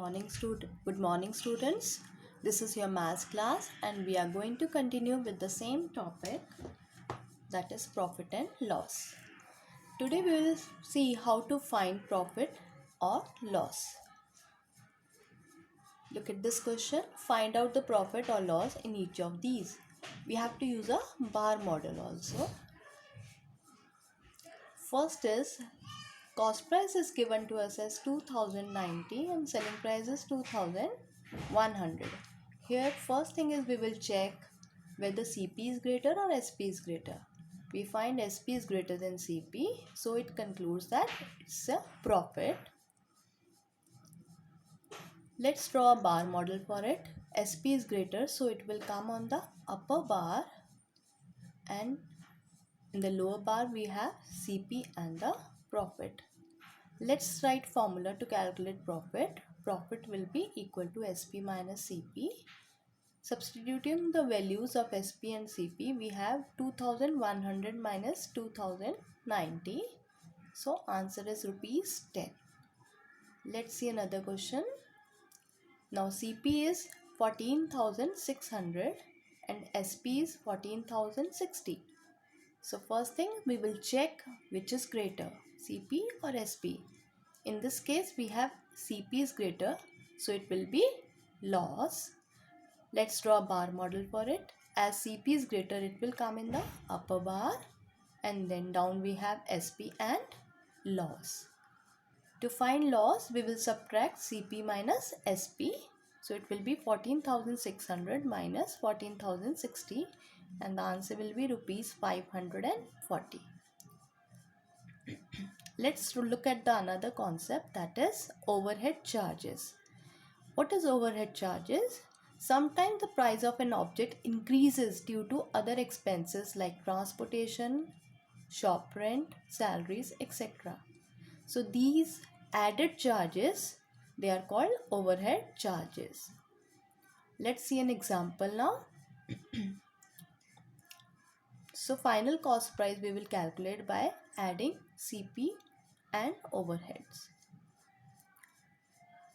Good morning students. This is your maths class and we are going to continue with the same topic, that is profit and loss. Today we will see how to find profit or loss. Look at this question. Find out the profit or loss in each of these. We have to use a bar model also. First is cost price is given to us as 2090 and selling price is 2100. Here first thing is we will check whether CP is greater or SP is greater. We find SP is greater than CP, so it concludes that it's a profit. Let's draw a bar model for it. SP is greater, so it will come on the upper bar, and in the lower bar we have CP and the profit. Let's write formula to calculate profit. Profit will be equal to SP minus CP. Substituting the values of SP and CP, we have 2100 minus 2090. So answer is rupees 10. Let's see another question. Now CP is 14,600 and SP is 14,060. So first thing we will check which is greater, CP or SP. In this case we have CP is greater, so it will be loss. Let's draw a bar model for it. As CP is greater, it will come in the upper bar, and then down we have SP and loss. To find loss, we will subtract CP minus SP. So it will be 14,600 minus 14,060 and the answer will be rupees 540. Let's look at the another concept, that is overhead charges. What is overhead charges? Sometimes the price of an object increases due to other expenses like transportation, shop rent, salaries, etc. So these added charges, they are called overhead charges. Let's see an example now. So final cost price we will calculate by adding CP and overheads.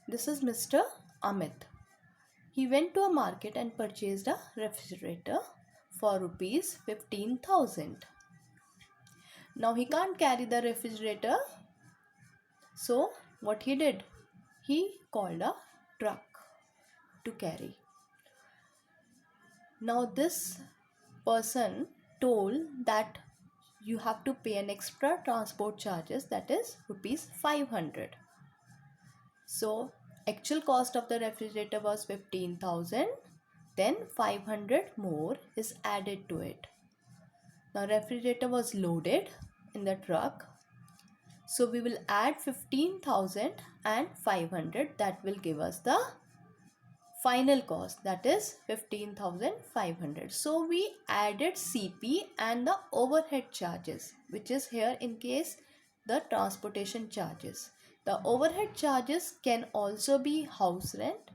This is Mr. Amit. He went to a market and purchased a refrigerator for rupees 15,000. Now he can't carry the refrigerator, so what he did? He called a truck to carry. Now this person told that you have to pay an extra transport charges, that is rupees 500. So actual cost of the refrigerator was 15,000, then 500 more is added to it. Now refrigerator was loaded in the truck, so we will add 15,000 and 500, that will give us the final cost, that is 15,500. So we added CP and the overhead charges, which is here in case the transportation charges. The overhead charges can also be house rent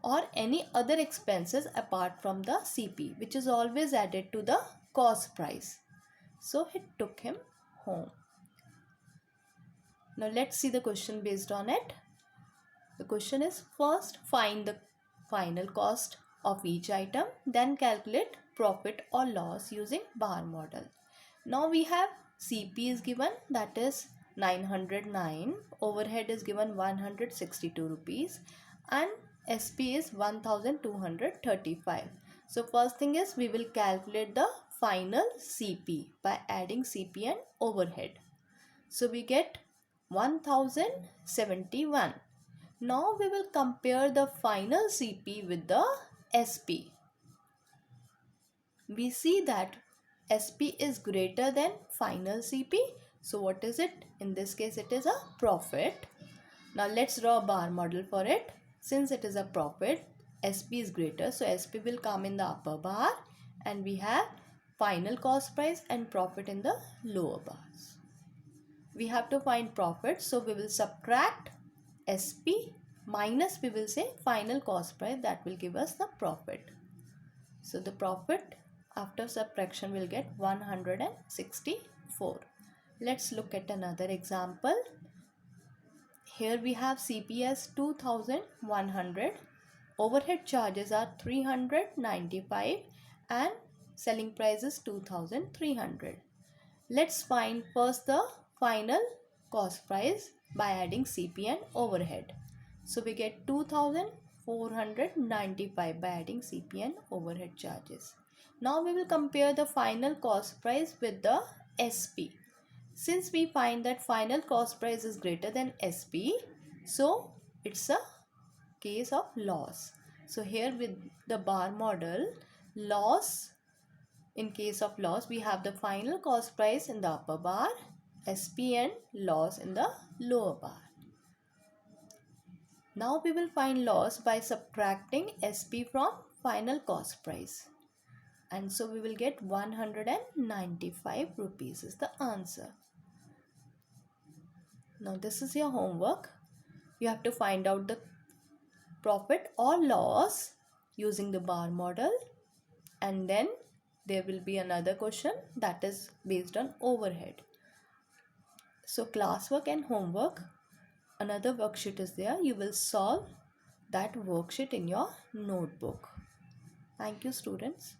or any other expenses apart from the CP, which is always added to the cost price. So he took him home. Now let's see the question based on it. The question is, first find the final cost of each item, then calculate profit or loss using bar model. Now we have CP is given, that is 909, overhead is given 162 rupees and SP is 1235. So first thing is we will calculate the final CP by adding CP and overhead. So we get 1071. Now we will compare the final CP with the SP. We see that SP is greater than final CP. So what is it? In this case it is a profit. Now let's draw a bar model for it. Since it is a profit, SP is greater, so SP will come in the upper bar and we have final cost price and profit in the lower bars. We have to find profit, so we will subtract SP minus, we will say final cost price, that will give us the profit. So the profit after subtraction will get 164. Let's look at another example. Here we have CPS 2100, overhead charges are 395 and selling price is 2300. Let's find first the final cost price by adding CP and overhead. So we get 2495 by adding CP and overhead charges. Now we will compare the final cost price with the SP. Since we find that final cost price is greater than SP, so it's a case of loss. So here with the bar model, loss, in case of loss, we have the final cost price in the upper bar, SP and loss in the lower bar. Now we will find loss by subtracting SP from final cost price. And so we will get 195 rupees is the answer. Now this is your homework. You have to find out the profit or loss using the bar model, and then there will be another question that is based on overhead. So classwork and homework, another worksheet is there. You will solve that worksheet in your notebook. Thank you, students.